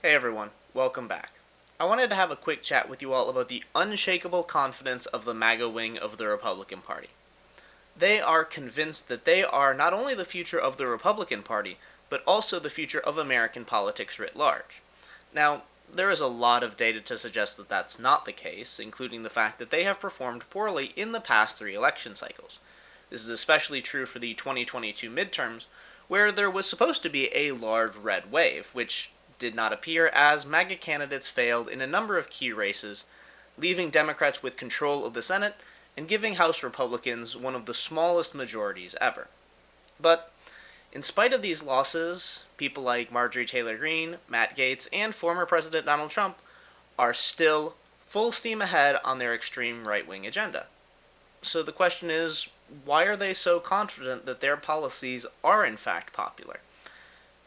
Hey everyone, welcome back. I wanted to have a quick chat with you all about the unshakable confidence of the MAGA wing of the Republican Party. They are convinced that they are not only the future of the Republican Party, but also the future of American politics writ large. Now, there is a lot of data to suggest that that's not the case, including the fact that they have performed poorly in the past three election cycles. This is especially true for the 2022 midterms, where there was supposed to be a large red wave, which did not appear as MAGA candidates failed in a number of key races, leaving Democrats with control of the Senate and giving House Republicans one of the smallest majorities ever. But in spite of these losses, people like Marjorie Taylor Greene, Matt Gaetz, and former President Donald Trump are still full steam ahead on their extreme right-wing agenda. So the question is, why are they so confident that their policies are in fact popular?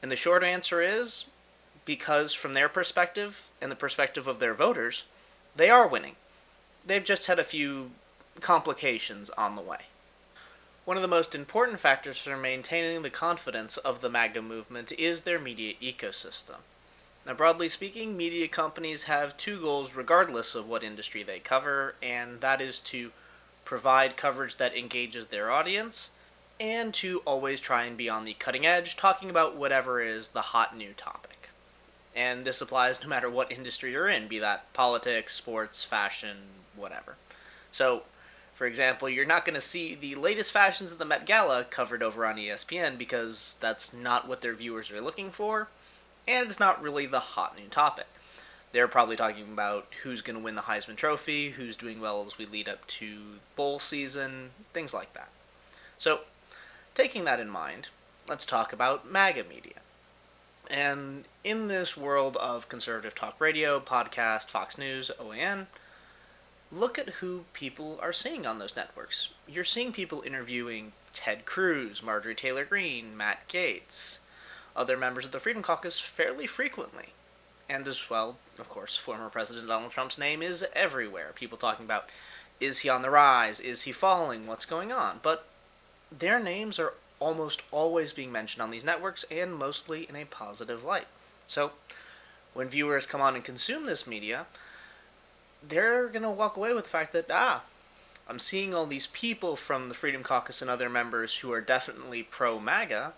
And the short answer is, because from their perspective, and the perspective of their voters, they are winning. They've just had a few complications on the way. One of the most important factors for maintaining the confidence of the MAGA movement is their media ecosystem. Now, broadly speaking, media companies have two goals regardless of what industry they cover, and that is to provide coverage that engages their audience, and to always try and be on the cutting edge, talking about whatever is the hot new topic. And this applies no matter what industry you're in, be that politics, sports, fashion, whatever. So, for example, you're not going to see the latest fashions of the Met Gala covered over on ESPN because that's not what their viewers are looking for, and it's not really the hot new topic. They're probably talking about who's going to win the Heisman Trophy, who's doing well as we lead up to bowl season, things like that. So, taking that in mind, let's talk about MAGA media. And in this world of conservative talk radio, podcast, Fox News, OAN, look at who people are seeing on those networks. You're seeing people interviewing Ted Cruz, Marjorie Taylor Greene, Matt Gaetz, other members of the Freedom Caucus fairly frequently. And as well, of course, former President Donald Trump's name is everywhere. People talking about, is he on the rise? Is he falling? What's going on? But their names are almost always being mentioned on these networks, and mostly in a positive light. So, when viewers come on and consume this media, they're going to walk away with the fact that, I'm seeing all these people from the Freedom Caucus and other members who are definitely pro-MAGA.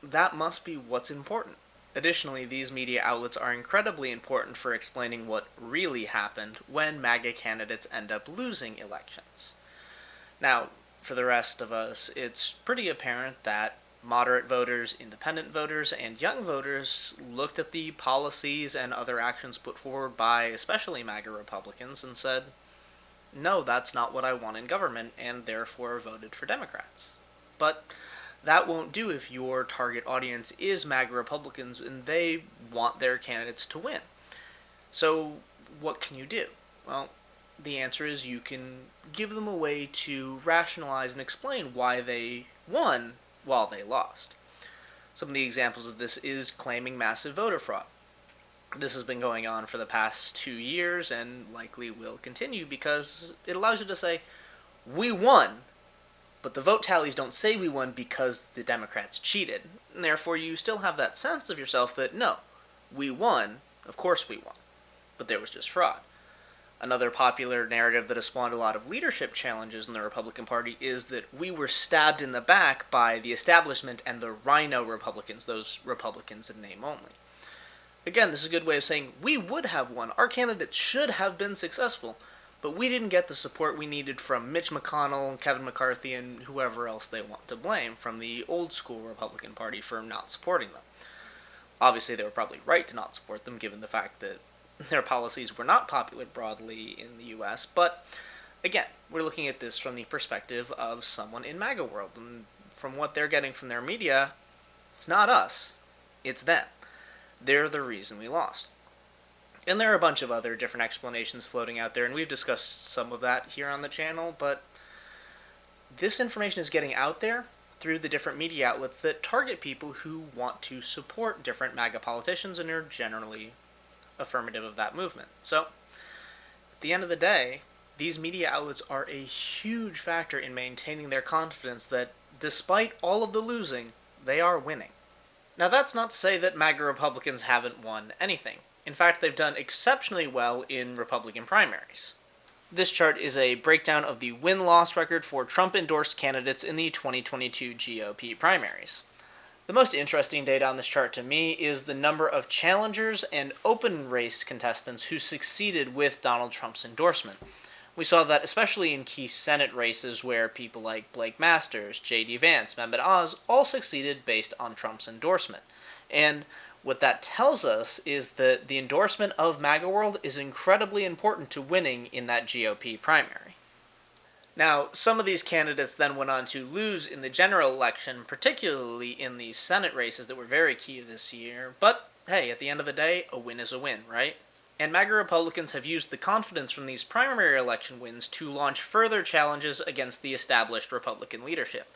That must be what's important. Additionally, these media outlets are incredibly important for explaining what really happened when MAGA candidates end up losing elections. Now, for the rest of us, it's pretty apparent that moderate voters, independent voters, and young voters looked at the policies and other actions put forward by especially MAGA Republicans and said, no, that's not what I want in government, and therefore voted for Democrats. But that won't do if your target audience is MAGA Republicans and they want their candidates to win. So what can you do? Well, the answer is you can give them a way to rationalize and explain why they won while they lost. Some of the examples of this is claiming massive voter fraud. This has been going on for the past 2 years and likely will continue because it allows you to say, we won, but the vote tallies don't say we won because the Democrats cheated. And therefore you still have that sense of yourself that, no, we won, of course we won, but there was just fraud. Another popular narrative that has spawned a lot of leadership challenges in the Republican Party is that we were stabbed in the back by the establishment and the rhino Republicans, those Republicans in name only. Again, this is a good way of saying we would have won. Our candidates should have been successful, but we didn't get the support we needed from Mitch McConnell, Kevin McCarthy, and whoever else they want to blame from the old school Republican Party for not supporting them. Obviously, they were probably right to not support them, given the fact that their policies were not popular broadly in the U.S., but again, we're looking at this from the perspective of someone in MAGA world, and from what they're getting from their media, it's not us, it's them. They're the reason we lost. And there are a bunch of other different explanations floating out there, and we've discussed some of that here on the channel, but this information is getting out there through the different media outlets that target people who want to support different MAGA politicians and are generally affirmative of that movement. So, at the end of the day, these media outlets are a huge factor in maintaining their confidence that, despite all of the losing, they are winning. Now, that's not to say that MAGA Republicans haven't won anything. In fact, they've done exceptionally well in Republican primaries. This chart is a breakdown of the win-loss record for Trump-endorsed candidates in the 2022 GOP primaries. The most interesting data on this chart to me is the number of challengers and open race contestants who succeeded with Donald Trump's endorsement. We saw that especially in key Senate races where people like Blake Masters, J.D. Vance, Mehmet Oz all succeeded based on Trump's endorsement. And what that tells us is that the endorsement of MAGA World is incredibly important to winning in that GOP primary. Now, some of these candidates then went on to lose in the general election, particularly in the Senate races that were very key this year, but hey, at the end of the day, a win is a win, right? And MAGA Republicans have used the confidence from these primary election wins to launch further challenges against the established Republican leadership.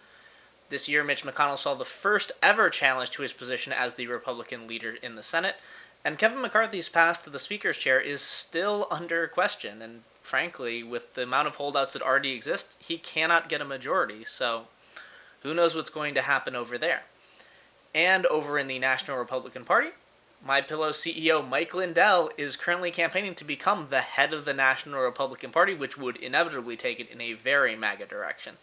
This year, Mitch McConnell saw the first ever challenge to his position as the Republican leader in the Senate, and Kevin McCarthy's path to the Speaker's chair is still under question, and frankly, with the amount of holdouts that already exist, he cannot get a majority, so who knows what's going to happen over there. And over in the National Republican Party, MyPillow CEO Mike Lindell is currently campaigning to become the head of the National Republican Party, which would inevitably take it in a very MAGA direction.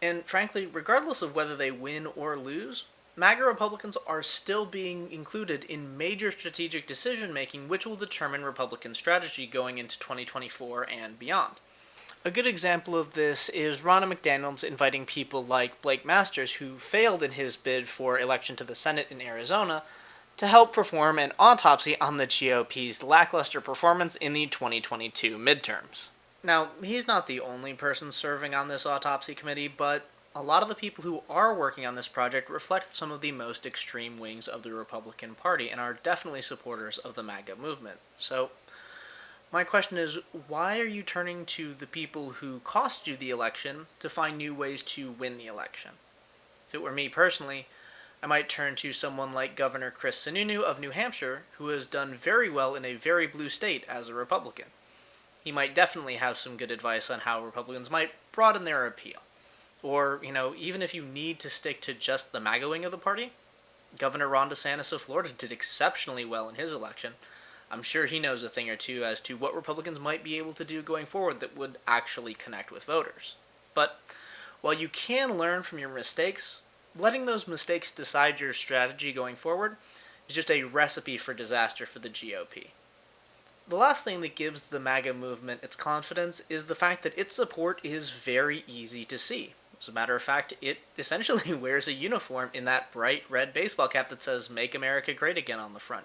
And frankly, regardless of whether they win or lose, MAGA Republicans are still being included in major strategic decision-making which will determine Republican strategy going into 2024 and beyond. A good example of this is Ronna McDaniels inviting people like Blake Masters, who failed in his bid for election to the Senate in Arizona, to help perform an autopsy on the GOP's lackluster performance in the 2022 midterms. Now, he's not the only person serving on this autopsy committee, but a lot of the people who are working on this project reflect some of the most extreme wings of the Republican Party and are definitely supporters of the MAGA movement. So, my question is, why are you turning to the people who cost you the election to find new ways to win the election? If it were me personally, I might turn to someone like Governor Chris Sununu of New Hampshire, who has done very well in a very blue state as a Republican. He might definitely have some good advice on how Republicans might broaden their appeal. Or, even if you need to stick to just the MAGA wing of the party, Governor Ron DeSantis of Florida did exceptionally well in his election. I'm sure he knows a thing or two as to what Republicans might be able to do going forward that would actually connect with voters. But while you can learn from your mistakes, letting those mistakes decide your strategy going forward is just a recipe for disaster for the GOP. The last thing that gives the MAGA movement its confidence is the fact that its support is very easy to see. As a matter of fact, it essentially wears a uniform in that bright red baseball cap that says "Make America Great Again" on the front.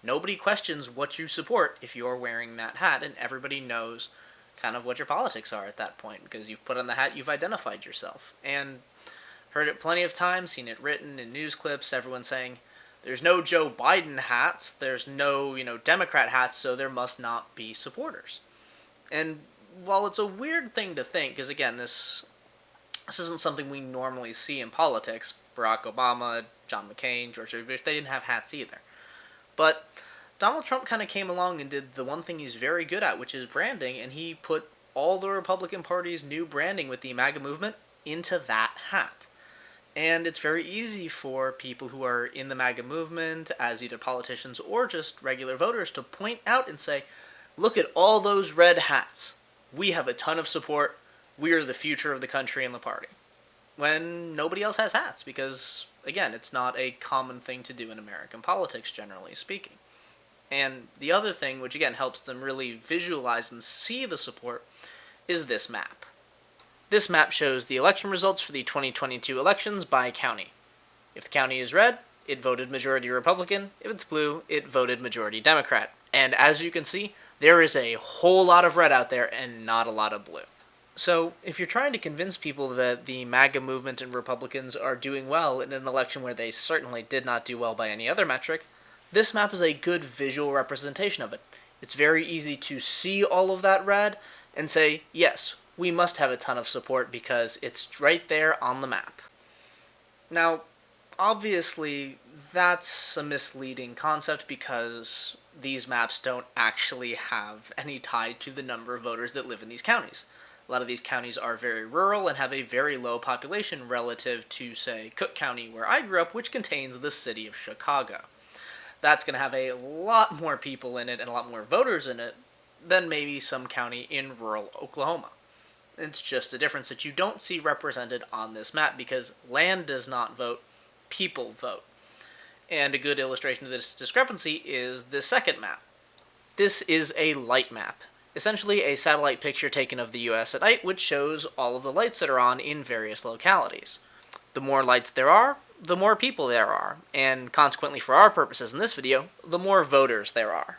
Nobody questions what you support if you're wearing that hat, and everybody knows kind of what your politics are at that point, because you've put on the hat, you've identified yourself. And heard it plenty of times, seen it written in news clips, everyone saying, there's no Joe Biden hats, there's no, Democrat hats, so there must not be supporters. And while it's a weird thing to think, because again, this isn't something we normally see in politics, Barack Obama, John McCain, George W. Bush, they didn't have hats either. But Donald Trump kind of came along and did the one thing he's very good at, which is branding, and he put all the Republican Party's new branding with the MAGA movement into that hat. And it's very easy for people who are in the MAGA movement, as either politicians or just regular voters, to point out and say, look at all those red hats. We have a ton of support. We are the future of the country and the party. When nobody else has hats, because, again, it's not a common thing to do in American politics, generally speaking. And the other thing, which again helps them really visualize and see the support, is this map. This map shows the election results for the 2022 elections by county. If the county is red, it voted majority Republican. If it's blue, it voted majority Democrat. And as you can see, there is a whole lot of red out there and not a lot of blue. So, if you're trying to convince people that the MAGA movement and Republicans are doing well in an election where they certainly did not do well by any other metric, this map is a good visual representation of it. It's very easy to see all of that red and say, yes, we must have a ton of support because it's right there on the map. Now, obviously, that's a misleading concept because these maps don't actually have any tie to the number of voters that live in these counties. A lot of these counties are very rural and have a very low population relative to, say, Cook County, where I grew up, which contains the city of Chicago. That's going to have a lot more people in it and a lot more voters in it than maybe some county in rural Oklahoma. It's just a difference that you don't see represented on this map because land does not vote, people vote. And a good illustration of this discrepancy is the second map. This is a light map, essentially a satellite picture taken of the US at night, which shows all of the lights that are on in various localities. The more lights there are, the more people there are, and consequently for our purposes in this video, the more voters there are.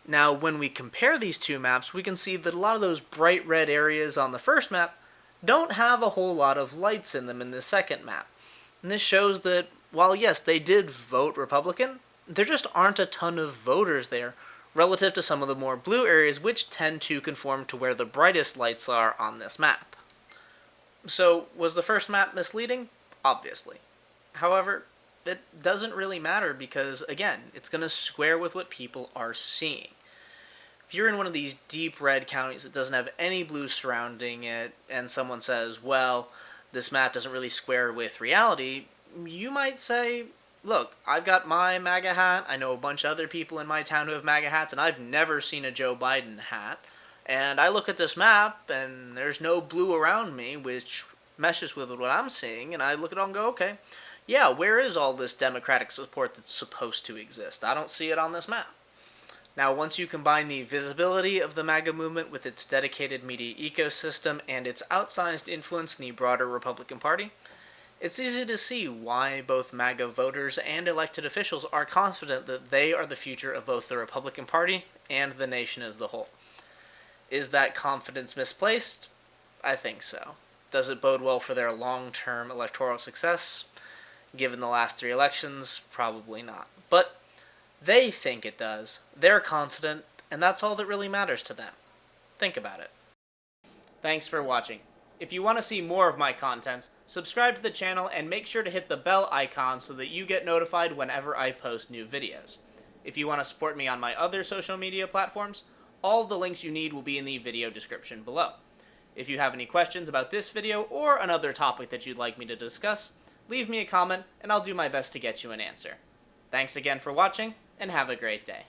Now, when we compare these two maps, we can see that a lot of those bright red areas on the first map don't have a whole lot of lights in them in the second map. And this shows that, while yes, they did vote Republican, there just aren't a ton of voters there relative to some of the more blue areas which tend to conform to where the brightest lights are on this map. So, was the first map misleading? Obviously. However, it doesn't really matter because, again, it's going to square with what people are seeing. If you're in one of these deep red counties that doesn't have any blue surrounding it, and someone says, well, this map doesn't really square with reality, you might say, look, I've got my MAGA hat, I know a bunch of other people in my town who have MAGA hats, and I've never seen a Joe Biden hat, and I look at this map, and there's no blue around me, which meshes with what I'm seeing, and I look at it and go, okay, yeah, where is all this Democratic support that's supposed to exist? I don't see it on this map. Now, once you combine the visibility of the MAGA movement with its dedicated media ecosystem and its outsized influence in the broader Republican Party, it's easy to see why both MAGA voters and elected officials are confident that they are the future of both the Republican Party and the nation as a whole. Is that confidence misplaced? I think so. Does it bode well for their long-term electoral success? Given the last 3 elections, probably not. But they think it does. They're confident, and that's all that really matters to them. Think about it. Thanks for watching. If you want to see more of my content, subscribe to the channel and make sure to hit the bell icon so that you get notified whenever I post new videos. If you want to support me on my other social media platforms, all of the links you need will be in the video description below. If you have any questions about this video or another topic that you'd like me to discuss, leave me a comment and I'll do my best to get you an answer. Thanks again for watching, and have a great day.